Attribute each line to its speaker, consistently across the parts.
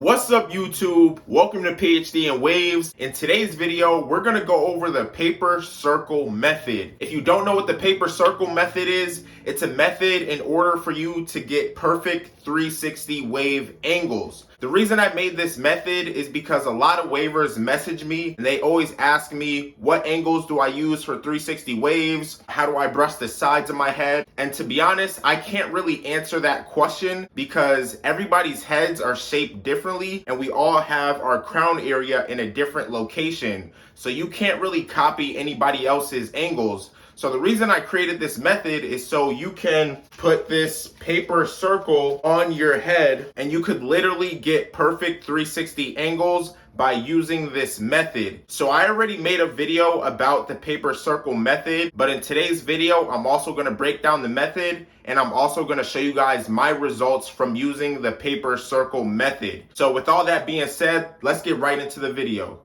Speaker 1: What's up YouTube? Welcome to PhD in Waves. In today's video, we're gonna go over the paper circle method. If you don't know what the paper circle method is, it's a method in order for you to get perfect 360 wave angles. The reason I made this method is because a lot of wavers message me and they always ask me, what angles do I use for 360 waves? How do I brush the sides of my head? And to be honest, I can't really answer that question because everybody's heads are shaped differently and we all have our crown area in a different location. So you can't really copy anybody else's angles. So the reason I created this method is so you can put this paper circle on your head and you could literally get perfect 360 angles by using this method. So I already made a video about the paper circle method, but in today's video, I'm also gonna break down the method and I'm also gonna show you guys my results from using the paper circle method. So with all that being said, let's get right into the video.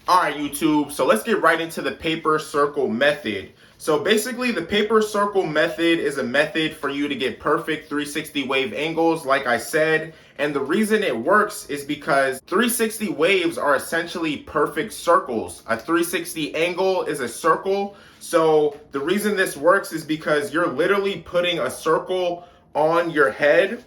Speaker 1: Alright YouTube, so let's get right into the paper circle method. So basically the paper circle method is a method for you to get perfect 360 wave angles like I said. And the reason it works is because 360 waves are essentially perfect circles. A 360 angle is a circle. So the reason this works is because you're literally putting a circle on your head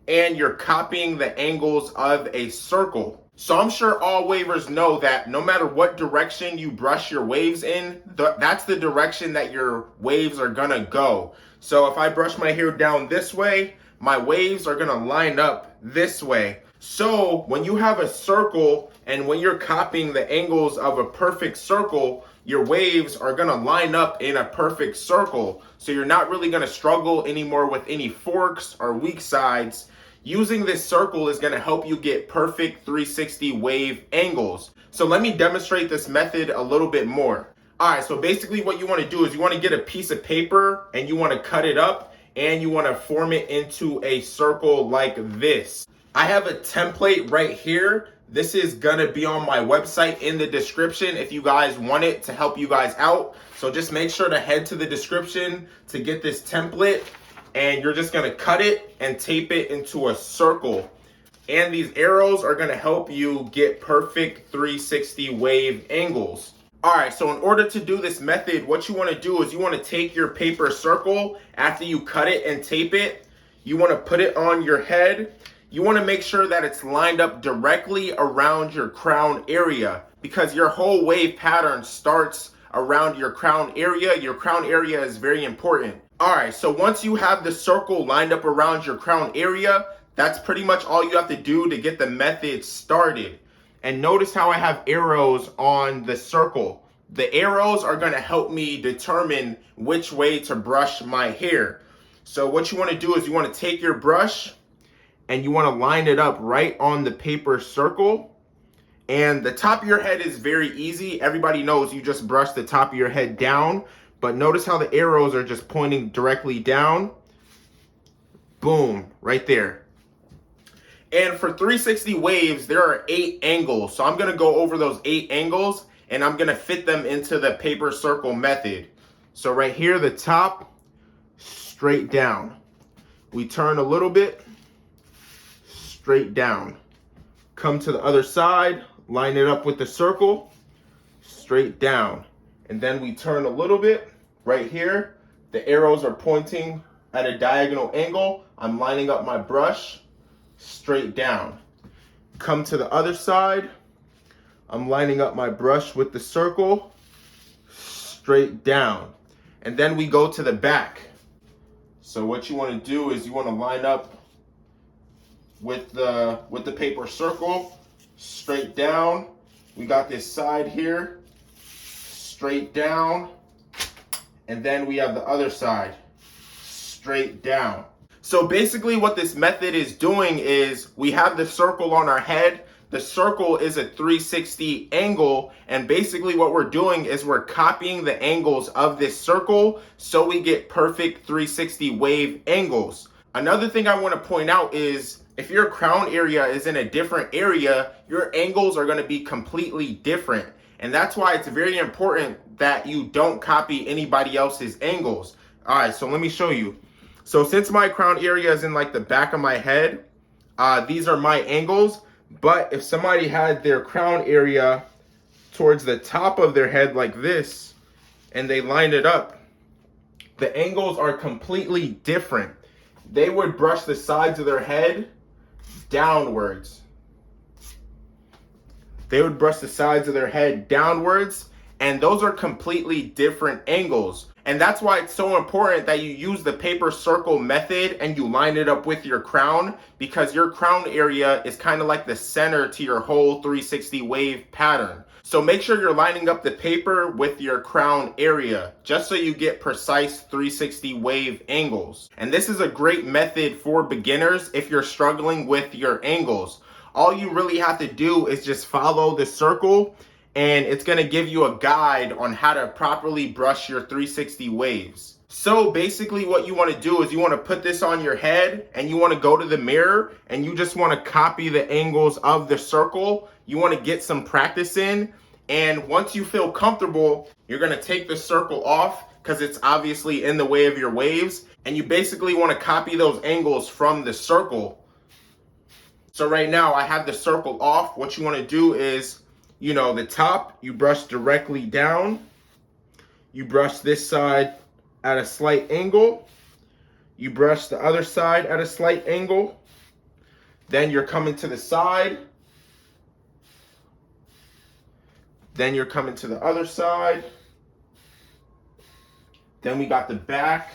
Speaker 1: and you're copying the angles of a circle. So I'm sure all wavers know that no matter what direction you brush your waves in, that's the direction that your waves are gonna go. So if I brush my hair down this way, my waves are gonna line up this way. So when you have a circle and when you're copying the angles of a perfect circle, your waves are gonna line up in a perfect circle. So you're not really gonna struggle anymore with any forks or weak sides. Using this circle is going to help you get perfect 360 wave angles. So let me demonstrate this method a little bit more. Alright, so basically what you want to do is you want to get a piece of paper and you want to cut it up and you want to form it into a circle like this. I have a template right here. This is going to be on my website in the description if you guys want it to help you guys out. So just make sure to head to the description to get this template. And you're just gonna cut it and tape it into a circle. And these arrows are gonna help you get perfect 360 wave angles. All right, so in order to do this method, what you wanna do is you wanna take your paper circle after you cut it and tape it. You wanna put it on your head. You wanna make sure that it's lined up directly around your crown area because your whole wave pattern starts around your crown area. Your crown area is very important. Alright, so once you have the circle lined up around your crown area, that's pretty much all you have to do to get the method started. And notice how I have arrows on the circle. The arrows are going to help me determine which way to brush my hair. So what you want to do is you want to take your brush and you want to line it up right on the paper circle. And the top of your head is very easy. Everybody knows you just brush the top of your head down. But notice how the arrows are just pointing directly down. Boom, right there. And for 360 waves, there are 8 angles. So I'm gonna go over those 8 angles and I'm gonna fit them into the paper circle method. So right here, the top, straight down. We turn a little bit, straight down. Come to the other side, line it up with the circle, straight down. And then we turn a little bit right here. The arrows are pointing at a diagonal angle. I'm lining up my brush straight down. Come to the other side. I'm lining up my brush with the circle straight down. And then we go to the back. So what you want to do is you want to line up with the paper circle straight down. We got this side here. Straight down, and then we have the other side, straight down. So basically what this method is doing is we have the circle on our head. The circle is a 360 angle, and basically what we're doing is we're copying the angles of this circle so we get perfect 360 wave angles. Another thing I want to point out is if your crown area is in a different area, your angles are going to be completely different. And that's why it's very important that you don't copy anybody else's angles. All right, so let me show you. So since my crown area is in like the back of my head, these are my angles. But if somebody had their crown area towards the top of their head like this, and they lined it up, the angles are completely different. They would brush the sides of their head downwards. They would brush the sides of their head downwards, and those are completely different angles. And that's why it's so important that you use the paper circle method and you line it up with your crown, because your crown area is kind of like the center to your whole 360 wave pattern. So make sure you're lining up the paper with your crown area, just so you get precise 360 wave angles. And this is a great method for beginners if you're struggling with your angles. All you really have to do is just follow the circle, and it's going to give you a guide on how to properly brush your 360 waves. So basically what you want to do is you want to put this on your head, and you want to go to the mirror, and you just want to copy the angles of the circle. You want to get some practice in, and once you feel comfortable, you're going to take the circle off because it's obviously in the way of your waves, and you basically want to copy those angles from the circle. So right now I have the circle off. What you want to do is, you know, the top, you brush directly down. You brush this side at a slight angle. You brush the other side at a slight angle. Then you're coming to the side. Then you're coming to the other side. Then we got the back.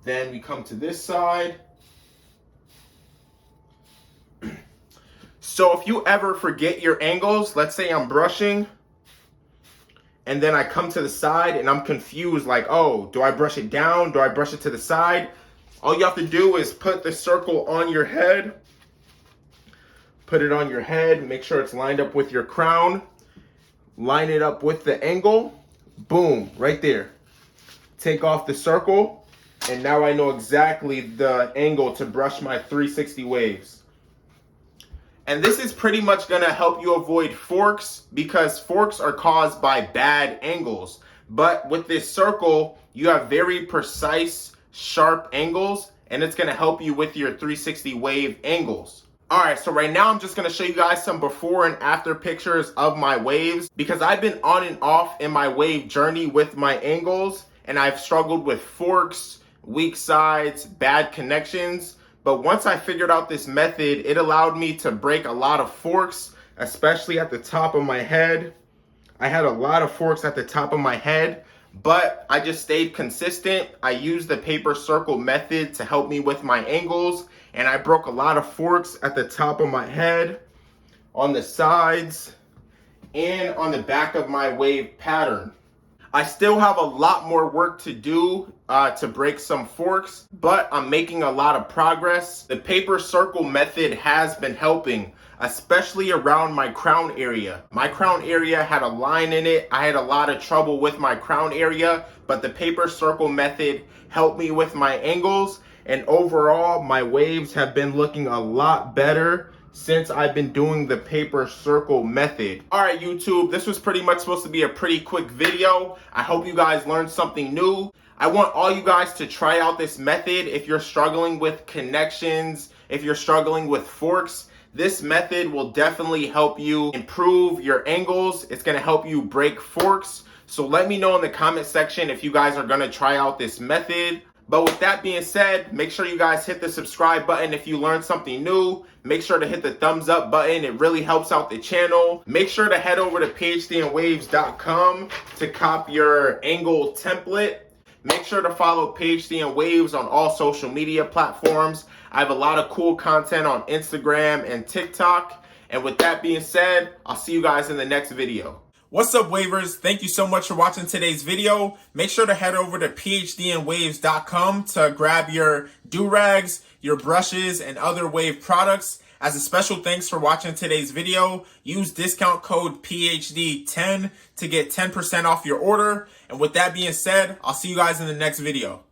Speaker 1: Then we come to this side. So if you ever forget your angles, let's say I'm brushing, and then I come to the side and I'm confused, like, oh, do I brush it down? Do I brush it to the side? All you have to do is put the circle on your head. Put it on your head, make sure it's lined up with your crown. Line it up with the angle. Boom, right there. Take off the circle. And now I know exactly the angle to brush my 360 waves. And this is pretty much gonna help you avoid forks, because forks are caused by bad angles. But with this circle, you have very precise, sharp angles, and it's gonna help you with your 360 wave angles. All right, so right now I'm just gonna show you guys some before and after pictures of my waves, because I've been on and off in my wave journey with my angles, and I've struggled with forks, weak sides, bad connections. But once I figured out this method, it allowed me to break a lot of forks, especially at the top of my head. I had a lot of forks at the top of my head, but I just stayed consistent. I used the paper circle method to help me with my angles, and I broke a lot of forks at the top of my head, on the sides, and on the back of my wave pattern. I still have a lot more work to do to break some forks, but I'm making a lot of progress. The paper circle method has been helping, especially around my crown area. My crown area had a line in it. I had a lot of trouble with my crown area, but the paper circle method helped me with my angles, and overall my waves have been looking a lot better since I've been doing the paper circle method. All right, YouTube, this was pretty much supposed to be a pretty quick video. I hope you guys learned something new. I want all you guys to try out this method if you're struggling with connections, if you're struggling with forks. This method will definitely help you improve your angles. It's gonna help you break forks. So let me know in the comment section if you guys are gonna try out this method. But with that being said, make sure you guys hit the subscribe button if you learned something new. Make sure to hit the thumbs up button. It really helps out the channel. Make sure to head over to PhDandWaves.com to cop your angle template. Make sure to follow PhD and Waves on all social media platforms. I have a lot of cool content on Instagram and TikTok. And with that being said, I'll see you guys in the next video. What's up, wavers? Thank you so much for watching today's video. Make sure to head over to PhDandWaves.com to grab your Durags, your brushes, and other wave products. As a special thanks for watching today's video, use discount code PhD10 to get 10% off your order. And with that being said, I'll see you guys in the next video.